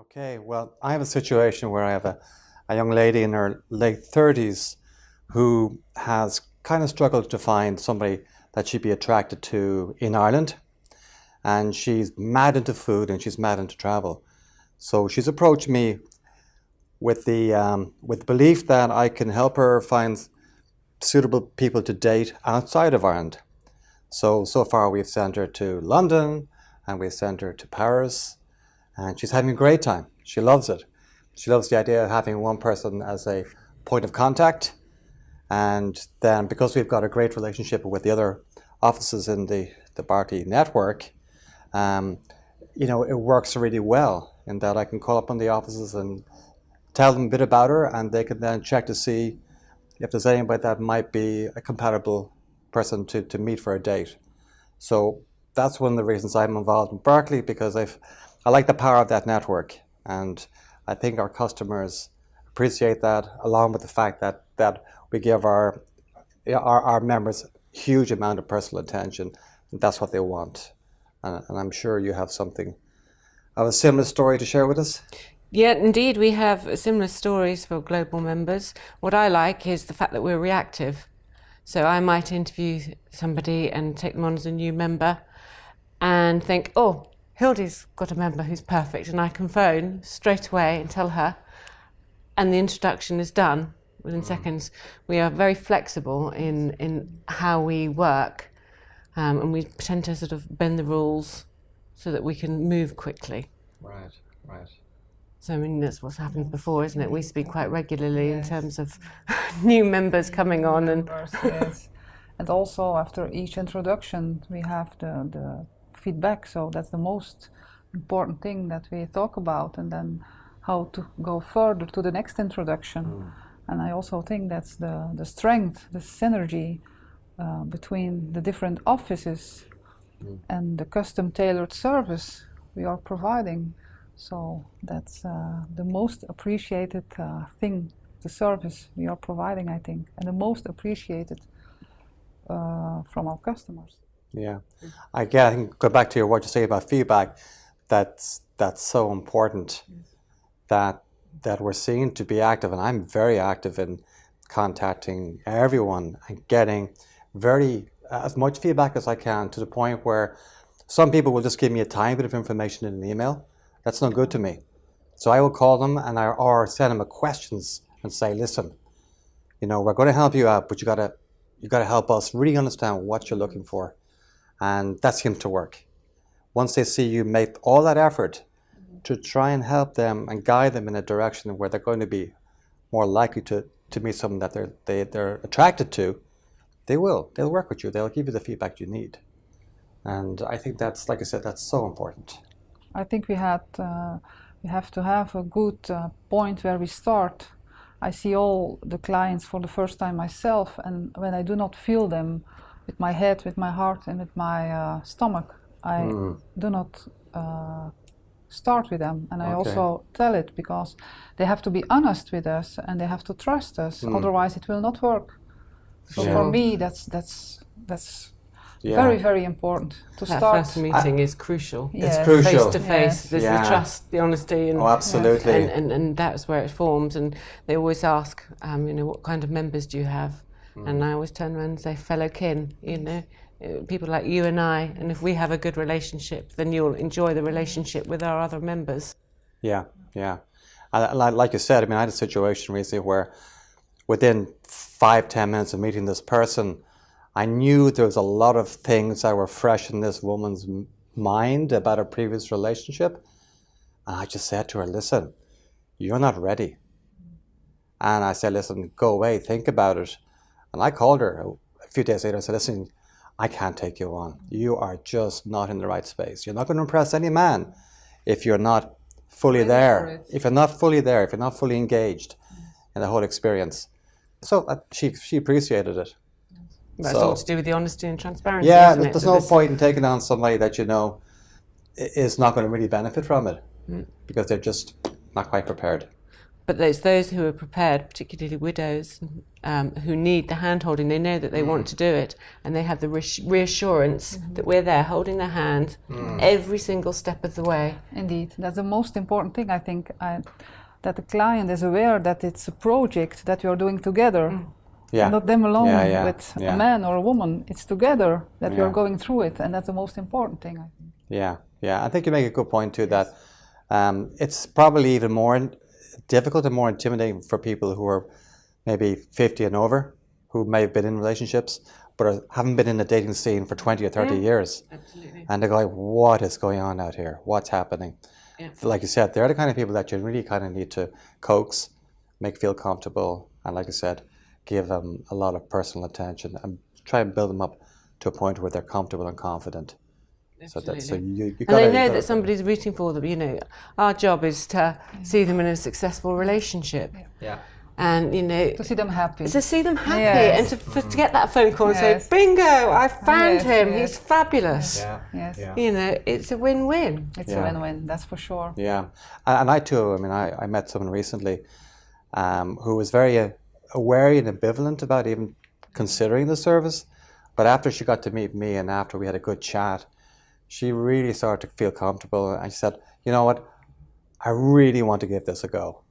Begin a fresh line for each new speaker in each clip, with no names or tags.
Okay, well, I have a situation where I have a young lady in her late 30s who has kind of struggled to find somebody that she'd be attracted to in Ireland. And she's mad into food and she's mad into travel. So she's approached me with the belief that I can help her find suitable people to date outside of Ireland. So far we've sent her to London and we've sent her to Paris, and she's having a great time. She loves it. She loves the idea of having one person as a point of contact. And then because we've got a great relationship with the other offices in the Berkeley network, it works really well in that I can call up on the offices and tell them a bit about her, and they can then check to see if there's anybody that might be a compatible person to meet for a date. So that's one of the reasons I'm involved in Berkeley, because I like the power of that network, and I think our customers appreciate that, along with the fact that we give our members a huge amount of personal attention, and that's what they want. And I'm sure you have something of a similar story to share with us.
Yeah, indeed, we have similar stories for global members. What I like is the fact that we're reactive. So I might interview somebody and take them on as a new member and think, oh, Hildy's got a member who's perfect, and I can phone straight away and tell her, and the introduction is done within seconds. We are very flexible in how we work, and we tend to sort of bend the rules so that we can move quickly.
Right.
So I mean, that's what's happened before, isn't it? We speak quite regularly in terms of new members coming on.
Yes. And also after each introduction, we have the feedback. So that's the most important thing that we talk about, and then how to go further to the next introduction. And I also think that's the strength, the synergy between the different offices and the custom tailored service we are providing. So that's the most appreciated thing, the service we are providing, I think, and the most appreciated from our customers.
Yeah, I think go back to what you say about feedback. That's so important. That we're seen to be active, and I'm very active in contacting everyone and getting as much feedback as I can, to the point where some people will just give me a tiny bit of information in an email. That's not good to me. So I will call them or send them questions and say, listen, we're going to help you out, but you got to help us really understand what you're looking for. And that seems to work. Once they see you make all that effort to try and help them and guide them in a direction where they're going to be more likely to meet someone that they're attracted to, they'll work with you. They'll give you the feedback you need. And I think that's, like I said, that's so important.
I think we have to have a good point where we start. I see all the clients for the first time myself, and when I do not feel them with my head, with my heart, and with my stomach, I do not start with them. And I also tell it, because they have to be honest with us and they have to trust us. Otherwise, it will not work. So for me, that's very, very important to
that
start.
First meeting is crucial.
It's crucial.
Face to face. There's the trust, the honesty, and
absolutely.
And that's where it forms. And they always ask, what kind of members do you have? And I always turn around and say, fellow kin. People like you and I. And if we have a good relationship, then you'll enjoy the relationship with our other members.
Yeah. Like you said, I had a situation recently where within 5-10 minutes of meeting this person, I knew there was a lot of things that were fresh in this woman's mind about her previous relationship. And I just said to her, listen, you're not ready. And I said, listen, go away, think about it. And I called her a few days later and said, listen, I can't take you on. You are just not in the right space. You're not going to impress any man if you're not fully there. If you're not fully there, if you're not fully engaged in the whole experience. So she appreciated it.
That's all to do with the honesty and transparency.
Yeah,
isn't it?
there's no point in taking on somebody that is not going to really benefit from it, because they're just not quite prepared.
But there's those who are prepared, particularly widows, who need the hand-holding. They know that they want to do it, and they have the reassurance that we're there holding their hand every single step of the way.
Indeed, that's the most important thing, I think, that the client is aware that it's a project that we are doing together.
Yeah.
Not them alone with
Yeah.
a man or a woman. It's together that we
Yeah.
are going through it, and that's the most important thing, I think.
Yeah. I think you make a good point too, that it's probably even more difficult and more intimidating for people who are maybe 50 and over, who may have been in relationships, but haven't been in the dating scene for 20 or 30 years.
Absolutely.
And they're going, what is going on out here? What's happening?
Yeah.
Like you said, they're the kind of people that you really kind of need to coax, make feel comfortable, and like I said, give them a lot of personal attention and try and build them up to a point where they're comfortable and confident.
Absolutely.
So you
And
gotta,
they know that somebody's rooting for them. You know, our job is to see them in a successful relationship.
Yeah.
And, you know,
To see them happy.
to see them happy
Yes.
and to get that phone call and
Yes.
say, bingo, I found
Yes,
him,
yes.
he's fabulous.
Yes.
You know, it's a win-win.
It's
Yeah.
a win-win, that's for sure.
Yeah, and I too. I mean, I met someone recently who was very wary and ambivalent about even considering the service. But after she got to meet me and after we had a good chat, she really started to feel comfortable. And she said, you know what, I really want to give this a go.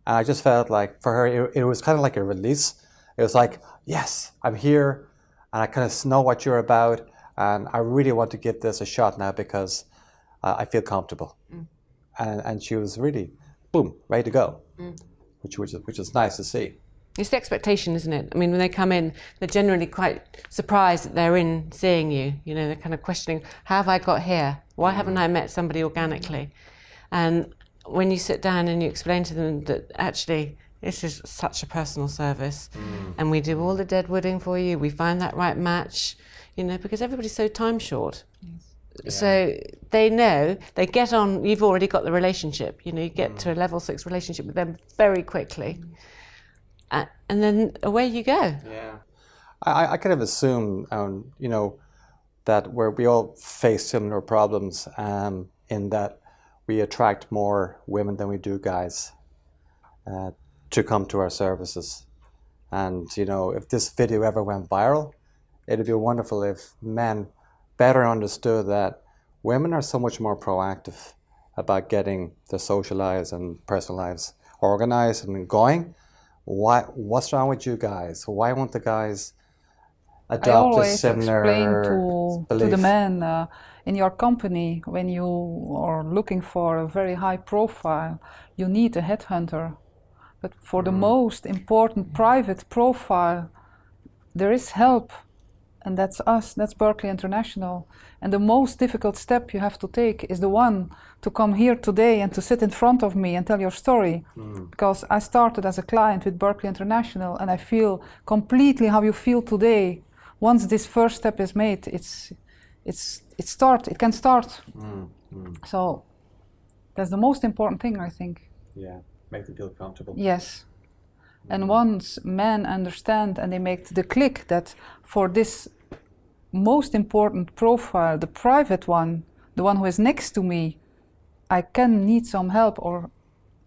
And I just felt like for her, it was kind of like a release. It was like, yes, I'm here and I kind of know what you're about. And I really want to give this a shot now because I feel comfortable. And she was really, boom, ready to go, which is nice to see.
It's the expectation, isn't it? I mean, when they come in, they're generally quite surprised that they're in seeing you. You know, they're kind of questioning, how have I got here? Why haven't I met somebody organically? And when you sit down and you explain to them that actually this is such a personal service and we do all the deadwooding for you, we find that right match, you know, because everybody's so time short. So they know, they get on, you've already got the relationship, you know, you get to a level 6 relationship with them very quickly. And then away you go.
Yeah, I kind of assume, you know, that we all face similar problems in that we attract more women than we do guys to come to our services. And, you know, if this video ever went viral, it'd be wonderful if men better understood that women are so much more proactive about getting their social lives and personal lives organized and going. What's wrong with you guys? Why won't the guys
I
adopt a
always
similar
explain to the
belief?
men in your company, when you are looking for a very high profile, you need a headhunter. But for the most important private profile, there is help, and that's us, that's Berkeley International. And the most difficult step you have to take is the one to come here today and to sit in front of me and tell your story. Because I started as a client with Berkeley International, and I feel completely how you feel today. Once this first step is made, it can start. So that's the most important thing, I think.
Yeah, make them feel comfortable.
Yes. And once men understand and they make the click that for this most important profile, the private one, the one who is next to me, I can need some help, or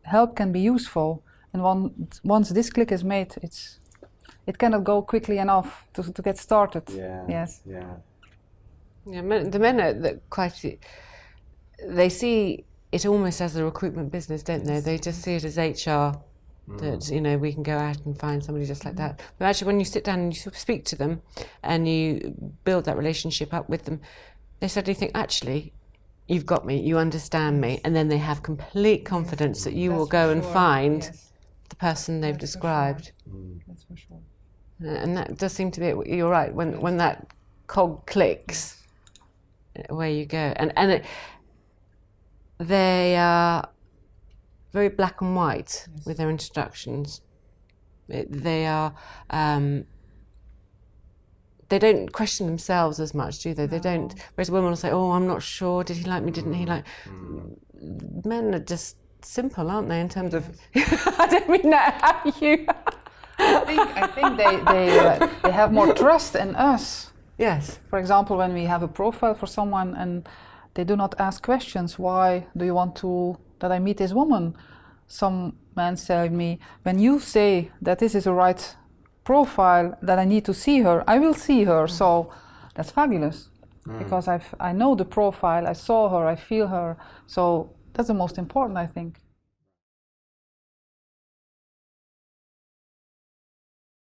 help can be useful. And once this click is made, it cannot go quickly enough to get started.
Yeah.
Yes.
Yeah.
Yeah, the men are they see it almost as a recruitment business, don't they? They just see it as HR, that, you know, we can go out and find somebody just like that. But actually, when you sit down and you sort of speak to them and you build that relationship up with them, they suddenly think, actually, you've got me, you understand me, and then they have complete confidence that you will go and find the person they've described.
That's for sure.
And that does seem to be it. You're right, when that cog clicks, away you go. And they are very black and white with their introductions. They are, they don't question themselves as much, do they? No. They don't, whereas women will say, oh, I'm not sure, did he like me, didn't he like... Men are just simple, aren't they, in terms of... I don't mean that, how you...
I think they have more trust in us.
Yes.
For example, when we have a profile for someone and they do not ask questions, why do you want that I meet this woman? some man said to me, when you say that this is the right profile, that I need to see her, I will see her. So that's fabulous, because I know the profile, I saw her, I feel her. So that's the most important, I think.